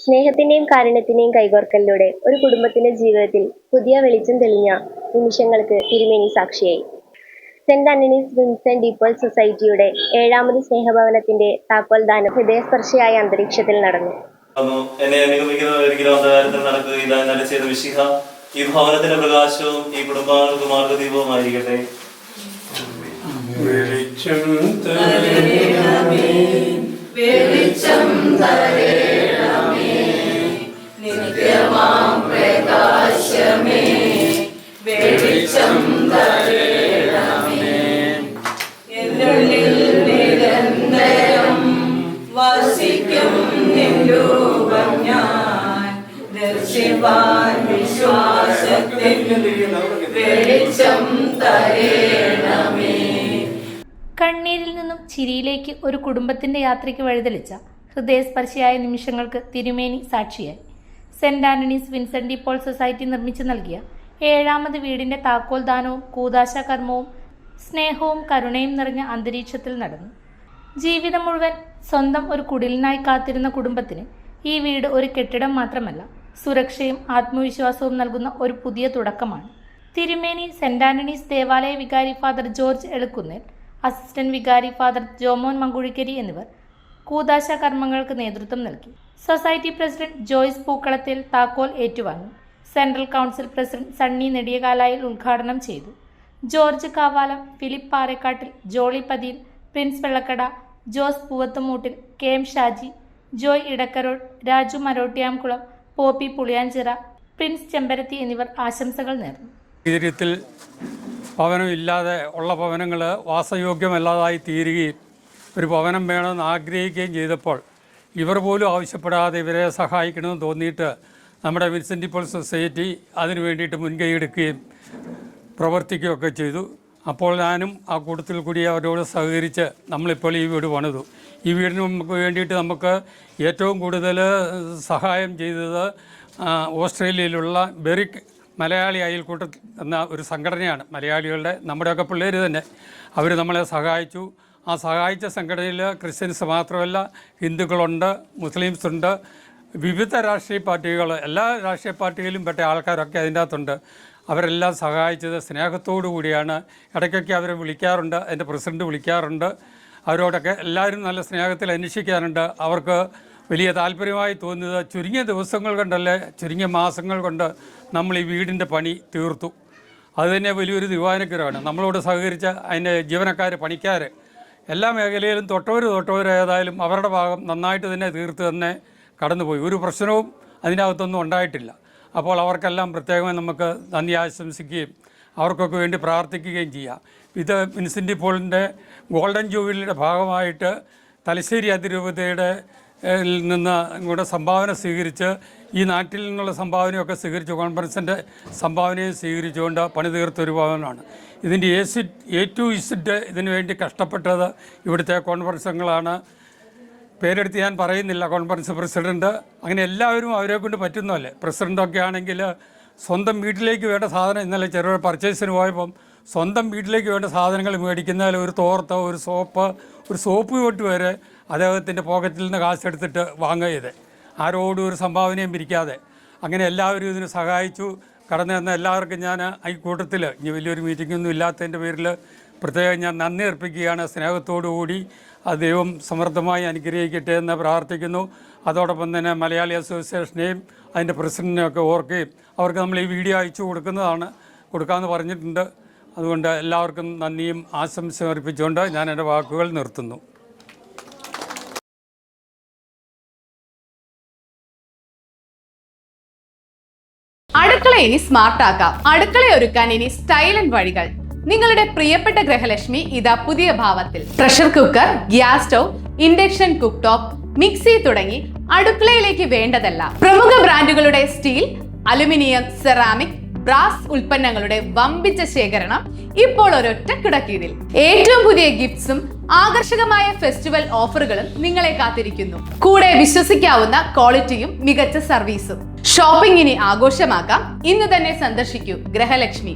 സ്നേഹത്തിന്റെയും കാരുണ്യത്തിന്റെയും കൈകോർക്കലിലൂടെ ഒരു കുടുംബത്തിന്റെ ജീവിതത്തിൽ പുതിയ വെളിച്ചം തെളിഞ്ഞ നിമിഷങ്ങൾക്ക് തിരുമേനി സാക്ഷിയായി. Saint Antony's Vincent de Paul സൊസൈറ്റിയുടെ 7ാമത് സ്നേഹഭവനത്തിന്റെ താക്കോൽദാനം ഹൃദയസ്പർശിയായ അന്തരീക്ഷത്തിൽ നടന്നു. എന്നെ അനുഗമിക്കുന്നവരൊരിക്കലും അന്ധകാരത്തിൽ നടക്കുകയില്ല. നല്ല ചെയ്ത മിശിഹ ഈ ഭവനത്തിന്റെ പ്രകാശവും ഈ കുടുംബാംഗങ്ങൾക്ക് മാർഗദീപവുമായിരിക്കട്ടെ. വെളിച്ചം തരേണമേ, വെളിച്ചം തരേണമേ, നിത്യമാം പ്രകാശമേ, വെളിച്ചം തരേണമേ. എന്നുള്ളിൽ നിരന്തരം വസിക്കും നിൻ രൂപം ഞാൻ ദർശിപ്പാൻ വിശ്വാസത്തിൽ വെളിച്ചം തരേണമേ. കണ്ണീരിൽ നിന്നും ചിരിയിലേക്ക് ഒരു കുടുംബത്തിന്റെ യാത്രയ്ക്ക് വഴിതെളിച്ച ഹൃദയസ്പർശിയായ നിമിഷങ്ങൾക്ക് തിരുമേനി സാക്ഷിയായി. Saint Antony's Vincent de Paul society നിർമ്മിച്ചു നൽകിയ 7ാമത് വീടിന്റെ താക്കോൽദാനവും കൂദാശ കർമ്മവും സ്നേഹവും കരുണയും നിറഞ്ഞ അന്തരീക്ഷത്തിൽ നടന്നു. ജീവിതം മുഴുവൻ സ്വന്തം ഒരു കുടിലിനായി കാത്തിരുന്ന കുടുംബത്തിന് ഈ വീട് ഒരു കെട്ടിടം മാത്രമല്ല, സുരക്ഷയും ആത്മവിശ്വാസവും നൽകുന്ന ഒരു പുതിയ തുടക്കമാണ്. തിരുമേനി സെന്റ് ആന്റണീസ് ദേവാലയ വികാരി ഫാദർ ജോർജ് എളുക്കുന്നേൽ, അസിസ്റ്റന്റ് വികാരി ഫാദർ ജോമോൻ മങ്കുഴിക്കരി എന്നിവർ കൂദാശ കർമ്മങ്ങൾക്ക് നേതൃത്വം നൽകി. സൊസൈറ്റി പ്രസിഡന്റ് ജോയ്സ് പൂക്കളത്തിൽ താക്കോൽ ഏറ്റുവാങ്ങി. Central council president Sunny Nediyakalayil ഉദ്ഘാടനം ചെയ്തു. ജോർജ് കാവാലം, ഫിലിപ്പ് പാറേക്കാട്ടിൽ, ജോളി പതിയിൽ, പ്രിൻസ് വെള്ളക്കട, ജോസ് പൂവത്തുമൂട്ടിൽ, കെ എം ഷാജി, ജോയ് ഇടക്കരോട്, രാജു മരോട്ടിയാംകുളം, പോപ്പി പുളിയാഞ്ചിറ, പ്രിൻസ് ചെമ്പരത്തി എന്നിവർ ആശംസകൾ നേർന്നു. സാഹചര്യത്തിൽ ഭവനമില്ലാതെ ഉള്ള ഭവനങ്ങൾ വാസയോഗ്യമല്ലാതായി തീരുകയും ഒരു ഭവനം വേണമെന്ന് ആഗ്രഹിക്കുകയും ചെയ്തപ്പോൾ ഇവർ പോലും ആവശ്യപ്പെടാതെ ഇവരെ സഹായിക്കണമെന്ന് തോന്നിയിട്ട് നമ്മുടെ വിൻസെന്റ് ഡി പോൾ സൊസൈറ്റി അതിനു വേണ്ടിയിട്ട് മുൻകൈ എടുക്കുകയും പ്രവർത്തിക്കുകയൊക്കെ ചെയ്തു. അപ്പോൾ ഞാനും ആ കൂട്ടത്തിൽ കൂടി അവരോട് സഹകരിച്ച് നമ്മളിപ്പോൾ ഈ വീട് പണിതു. ഈ വീടിന് വേണ്ടിയിട്ട് നമുക്ക് ഏറ്റവും കൂടുതൽ സഹായം ചെയ്തത് ഓസ്ട്രേലിയയിലുള്ള ബെറിക് മലയാളി അയൽക്കൂട്ടം എന്ന ഒരു സംഘടനയാണ്. മലയാളികളുടെ നമ്മുടെയൊക്കെ പിള്ളേർ തന്നെ അവർ നമ്മളെ സഹായിച്ചു. ആ സഹായിച്ച സംഘടനയിൽ ക്രിസ്ത്യൻസ് മാത്രമല്ല, ഹിന്ദുക്കളുണ്ട്, മുസ്ലിംസ് ഉണ്ട്, വിവിധ രാഷ്ട്രീയ പാർട്ടികൾ, എല്ലാ രാഷ്ട്രീയ പാർട്ടികളിലും പെട്ട ആൾക്കാരൊക്കെ അതിൻ്റെ അകത്തുണ്ട്. അവരെല്ലാം സഹായിച്ചത് സ്നേഹത്തോടു കൂടിയാണ്. ഇടയ്ക്കൊക്കെ അവരെ വിളിക്കാറുണ്ട്, അതിൻ്റെ പ്രസിഡന്റ് വിളിക്കാറുണ്ട്. അവരോടൊക്കെ എല്ലാവരും നല്ല സ്നേഹത്തിൽ അന്വേഷിക്കാറുണ്ട്. അവർക്ക് വലിയ താല്പര്യമായി തോന്നിയത് ചുരുങ്ങിയ ദിവസങ്ങൾ കൊണ്ടല്ലേ, ചുരുങ്ങിയ മാസങ്ങൾ കൊണ്ട് നമ്മൾ ഈ വീടിൻ്റെ പണി തീർത്തു. അതുതന്നെ വലിയൊരു ദിവാനുഗ്രഹമാണ്. നമ്മളോട് സഹകരിച്ച അതിൻ്റെ ജീവനക്കാർ, പണിക്കാർ, എല്ലാ മേഖലയിലും തൊട്ടവർ ഏതായാലും അവരുടെ ഭാഗം നന്നായിട്ട് തന്നെ തീർത്ത് തന്നെ കടന്നുപോയി. ഒരു പ്രശ്നവും അതിനകത്തൊന്നും ഉണ്ടായിട്ടില്ല. അപ്പോൾ അവർക്കെല്ലാം പ്രത്യേകമായി നമുക്ക് നന്ദി ആശംസിക്കുകയും അവർക്കൊക്കെ വേണ്ടി പ്രാർത്ഥിക്കുകയും ചെയ്യാം. ഇത് വിൻസെന്റ് ഡി പോളിൻ്റെ ഗോൾഡൻ ജൂബിലിയുടെ ഭാഗമായിട്ട് തലശ്ശേരി അതിരൂപതയുടെ നിന്ന് ഇങ്ങോട്ട് സംഭാവന സ്വീകരിച്ച്, ഈ നാട്ടിൽ നിന്നുള്ള സംഭാവനയൊക്കെ സ്വീകരിച്ച്, കോൺഫറൻസിൻ്റെ സംഭാവനയും സ്വീകരിച്ചുകൊണ്ട് പണി തീർത്തൊരു ഭവനമാണ്. ഇതിൻ്റെ A to Z ഇതിനു വേണ്ടി കഷ്ടപ്പെട്ടത് ഇവിടുത്തെ കോൺഫറൻസുകളാണ്. പേരെടുത്ത് ഞാൻ പറയുന്നില്ല. കോൺഫറൻസ് പ്രസിഡൻറ്റ്, അങ്ങനെ എല്ലാവരും അവരെ കൊണ്ട് പറ്റുന്നതല്ലേ. പ്രസിഡൻ്റൊക്കെ ആണെങ്കിൽ സ്വന്തം വീട്ടിലേക്ക് വേണ്ട സാധനം, ഇന്നലെ ചെറിയ പർച്ചേസിന് പോയപ്പം സ്വന്തം വീട്ടിലേക്ക് വേണ്ട സാധനങ്ങൾ മേടിക്കുന്നതിൽ ഒരു തോർത്ത്, ഒരു സോപ്പ് പൊട്ട് വരെ അദ്ദേഹത്തിൻ്റെ പോക്കറ്റിൽ നിന്ന് കാശെടുത്തിട്ട് വാങ്ങുകയത്, ആരോടും ഒരു സംഭാവനയും പിരിക്കാതെ. അങ്ങനെ എല്ലാവരും ഇതിന് സഹായിച്ചു. കടന്നു വന്ന എല്ലാവർക്കും ഞാൻ ഈ കൂട്ടത്തിൽ, ഇനി വലിയൊരു മീറ്റിങ്ങൊന്നും ഇല്ലാത്തതിൻ്റെ പേരിൽ പ്രത്യേകം ഞാൻ നന്ദി അർപ്പിക്കുകയാണ്. സ്നേഹത്തോടുകൂടി ദൈവം സമൃദ്ധമായി അനുഗ്രഹിക്കട്ടെ എന്ന് പ്രാർത്ഥിക്കുന്നു. അതോടൊപ്പം തന്നെ മലയാളി അസോസിയേഷനെയും അതിൻ്റെ പ്രസിഡൻറ്റിനെയൊക്കെ ഓർക്കുകയും അവർക്ക് നമ്മൾ ഈ വീഡിയോ അയച്ചു കൊടുക്കാമെന്ന് പറഞ്ഞിട്ടുണ്ട്. അതുകൊണ്ട് എല്ലാവർക്കും നന്ദിയും ആശംസ അർപ്പിച്ചുകൊണ്ട് ഞാൻ എൻ്റെ വാക്കുകൾ നിർത്തുന്നു. അടുക്കള ഇനി സ്മാർട്ട് ആക്കാം. അടുക്കള ഒരുക്കാൻ ഇനി സ്റ്റൈലന്റ് വഴികൾ. നിങ്ങളുടെ പ്രിയപ്പെട്ട ഗൃഹലക്ഷ്മി ഇതാ പുതിയ ഭാവത്തിൽ. Pressure cooker, gas stove, induction cook top, mixie തുടങ്ങി അടുക്കളയിലേക്ക് വേണ്ടതെല്ലാം. പ്രമുഖ ബ്രാൻഡുകളുടെ സ്റ്റീൽ, അലുമിനിയം, സെറാമിക്, ബ്രാസ് ഉൽപ്പന്നങ്ങളുടെ വമ്പിച്ച ശേഖരണം ഇപ്പോൾ ഒരൊറ്റ കിടക്കീഴിൽ. ഏറ്റവും പുതിയ ഗിഫ്റ്റ്സും ആകർഷകമായ ഫെസ്റ്റിവൽ ഓഫറുകളും നിങ്ങളെ കാത്തിരിക്കുന്നു. കൂടെ വിശ്വസിക്കാവുന്ന ക്വാളിറ്റിയും മികച്ച സർവീസും. ഷോപ്പിംഗ് ഇനി ആഘോഷമാക്കാം. ഇന്ന് തന്നെ സന്ദർശിക്കൂ ഗൃഹലക്ഷ്മി.